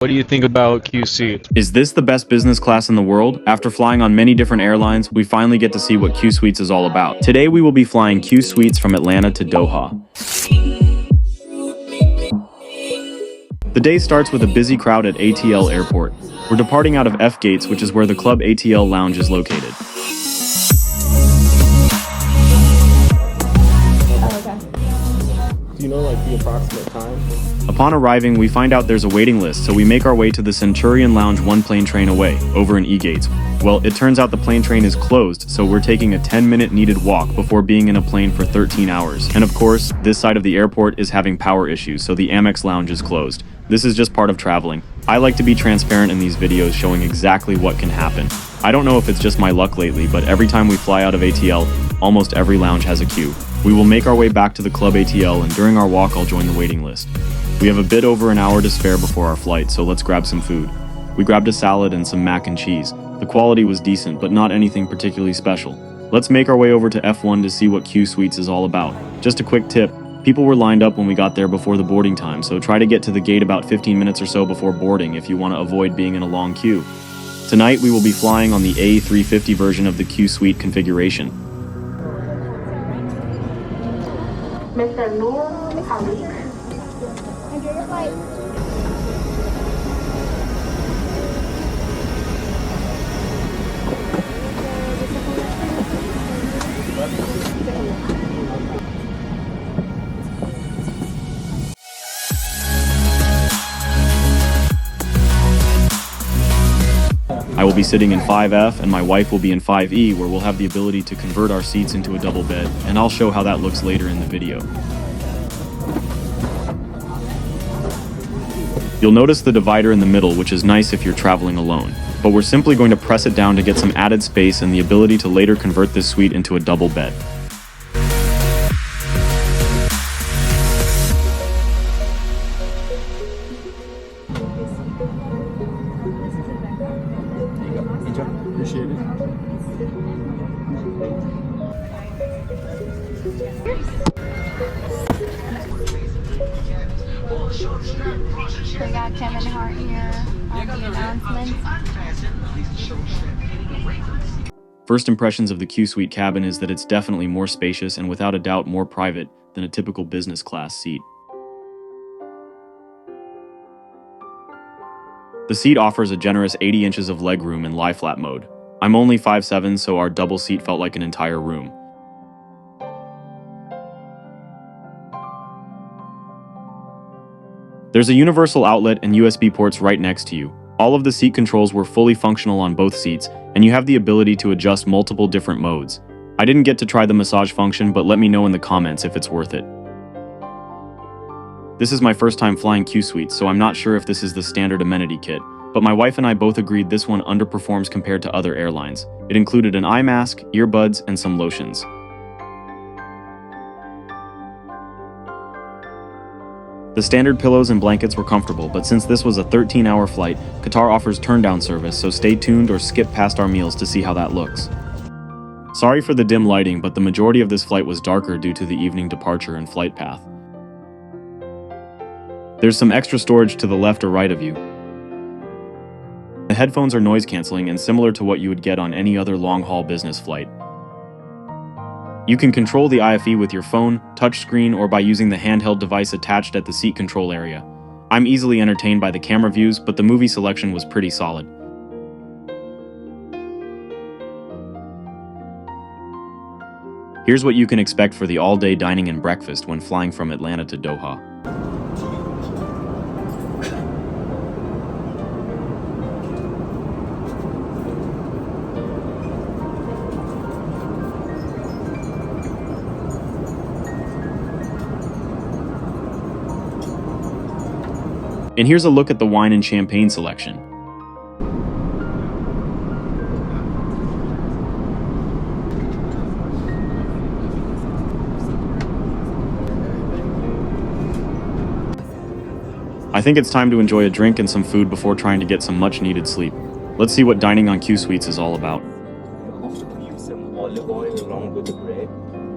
What do you think about QC? Is this the best business class in the world? After flying on many different airlines, we finally get to see what QSuites is all about. Today we will be flying QSuites from Atlanta to Doha. The day starts with a busy crowd at ATL Airport. We're departing out of F gates, which is where the Club ATL Lounge is located. Do you know the approximate time? Upon arriving, we find out there's a waiting list, so we make our way to the Centurion Lounge one plane train away, over in E-gates. Well, it turns out the plane train is closed, so we're taking a 10-minute needed walk before being in a plane for 13 hours. And of course, this side of the airport is having power issues, so the Amex Lounge is closed. This is just part of traveling. I like to be transparent in these videos, showing exactly what can happen. I don't know if it's just my luck lately, but every time we fly out of ATL, almost every lounge has a queue. We will make our way back to the Club ATL, and during our walk I'll join the waiting list. We have a bit over an hour to spare before our flight, so let's grab some food. We grabbed a salad and some mac and cheese. The quality was decent, but not anything particularly special. Let's make our way over to F1 to see what QSuites is all about. Just a quick tip, people were lined up when we got there before the boarding time, so try to get to the gate about 15 minutes or so before boarding if you want to avoid being in a long queue. Tonight we will be flying on the A350 version of the QSuite configuration. Mr. Noor Ali. Enjoy your flight. I will be sitting in 5F and my wife will be in 5E, where we'll have the ability to convert our seats into a double bed, and I'll show how that looks later in the video. You'll notice the divider in the middle, which is nice if you're traveling alone, but we're simply going to press it down to get some added space and the ability to later convert this suite into a double bed. Appreciate it. We got Kevin Hart here on the announcements. First impressions of the QSuite cabin is that it's definitely more spacious and without a doubt more private than a typical business class seat. The seat offers a generous 80 inches of legroom in lie-flat mode. I'm only 5'7", so our double seat felt like an entire room. There's a universal outlet and USB ports right next to you. All of the seat controls were fully functional on both seats, and you have the ability to adjust multiple different modes. I didn't get to try the massage function, but let me know in the comments if it's worth it. This is my first time flying QSuites, so I'm not sure if this is the standard amenity kit, but my wife and I both agreed this one underperforms compared to other airlines. It included an eye mask, earbuds, and some lotions. The standard pillows and blankets were comfortable, but since this was a 13-hour flight, Qatar offers turn-down service, so stay tuned or skip past our meals to see how that looks. Sorry for the dim lighting, but the majority of this flight was darker due to the evening departure and flight path. There's some extra storage to the left or right of you. The headphones are noise cancelling and similar to what you would get on any other long-haul business flight. You can control the IFE with your phone, touchscreen, or by using the handheld device attached at the seat control area. I'm easily entertained by the camera views, but the movie selection was pretty solid. Here's what you can expect for the all-day dining and breakfast when flying from Atlanta to Doha. And here's a look at the wine and champagne selection. I think it's time to enjoy a drink and some food before trying to get some much-needed sleep. Let's see what dining on QSuites is all about. Use some olive oil along with the bread.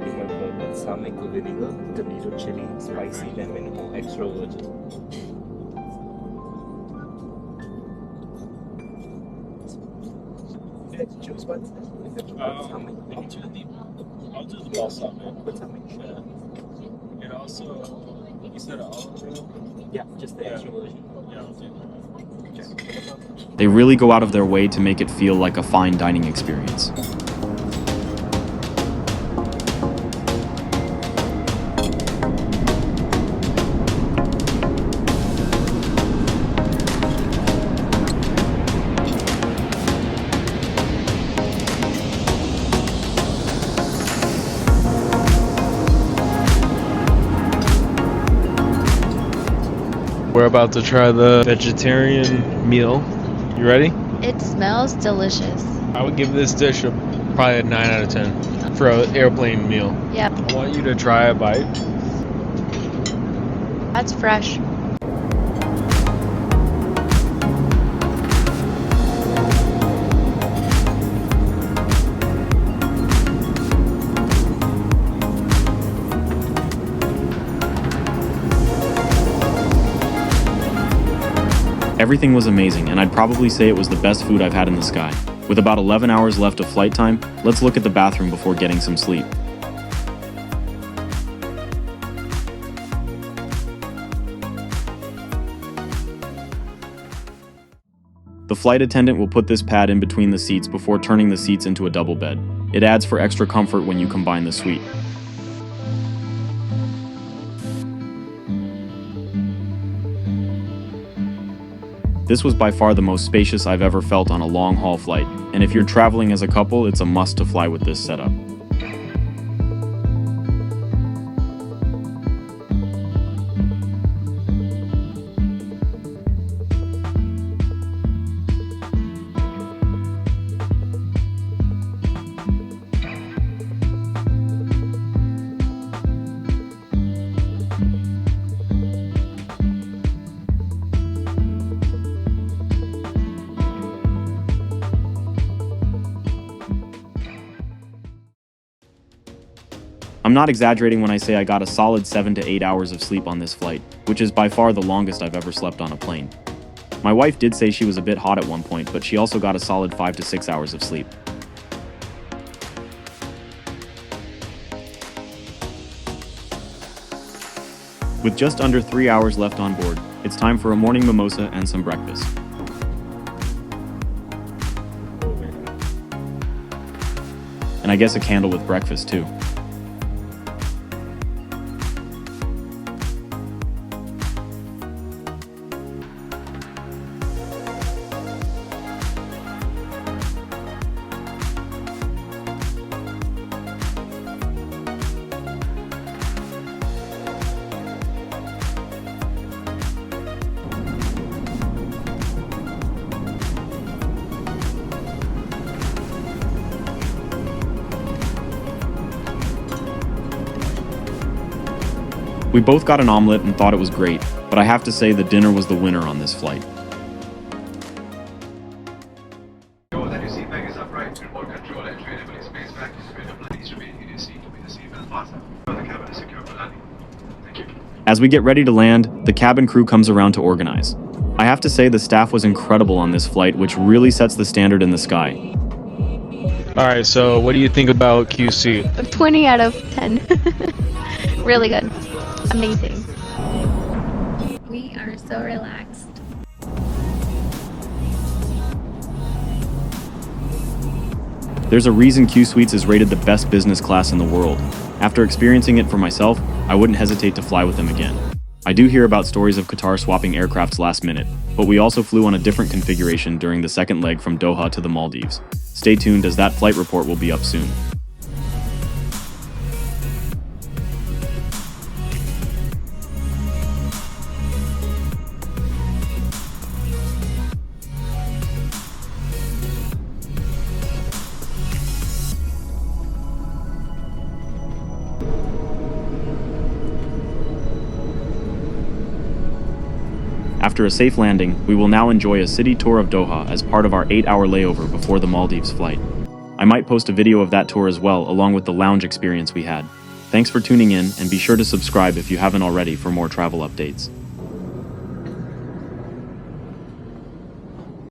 You have balsamic vinegar, tomato chili, spicy lemon, or extra virgin. had to choose one? Is it something? I'll do the balsamic. What's something? Yeah. And also, you said an olive oil? Yeah, just the extra version. Yeah, I'll do that. They really go out of their way to make it feel like a fine dining experience. We're about to try the vegetarian meal. You ready? It smells delicious. I would give this dish probably a 9 out of 10 for an airplane meal. Yep, I want you to try a bite. that's fresh. Everything was amazing, and I'd probably say it was the best food I've had in the sky. With about 11 hours left of flight time, let's look at the bathroom before getting some sleep. The flight attendant will put this pad in between the seats before turning the seats into a double bed. It adds for extra comfort when you combine the suite. This was by far the most spacious I've ever felt on a long-haul flight, and if you're traveling as a couple, it's a must to fly with this setup. I'm not exaggerating when I say I got a solid 7 to 8 hours of sleep on this flight, which is by far the longest I've ever slept on a plane. My wife did say she was a bit hot at one point, but she also got a solid 5 to 6 hours of sleep. With just under 3 hours left on board, it's time for a morning mimosa and some breakfast. And I guess a candle with breakfast too. We both got an omelet and thought it was great, but I have to say the dinner was the winner on this flight. As we get ready to land, the cabin crew comes around to organize. I have to say the staff was incredible on this flight, which really sets the standard in the sky. Alright, so what do you think about QC? 20 out of 10. Really good. Amazing. We are so relaxed. There's a reason QSuites is rated the best business class in the world. After experiencing it for myself, I wouldn't hesitate to fly with them again. I do hear about stories of Qatar swapping aircrafts last minute, but we also flew on a different configuration during the second leg from Doha to the Maldives. Stay tuned as that flight report will be up soon. After a safe landing, we will now enjoy a city tour of Doha as part of our 8-hour layover before the Maldives flight. I might post a video of that tour as well, along with the lounge experience we had. Thanks for tuning in, and be sure to subscribe if you haven't already for more travel updates.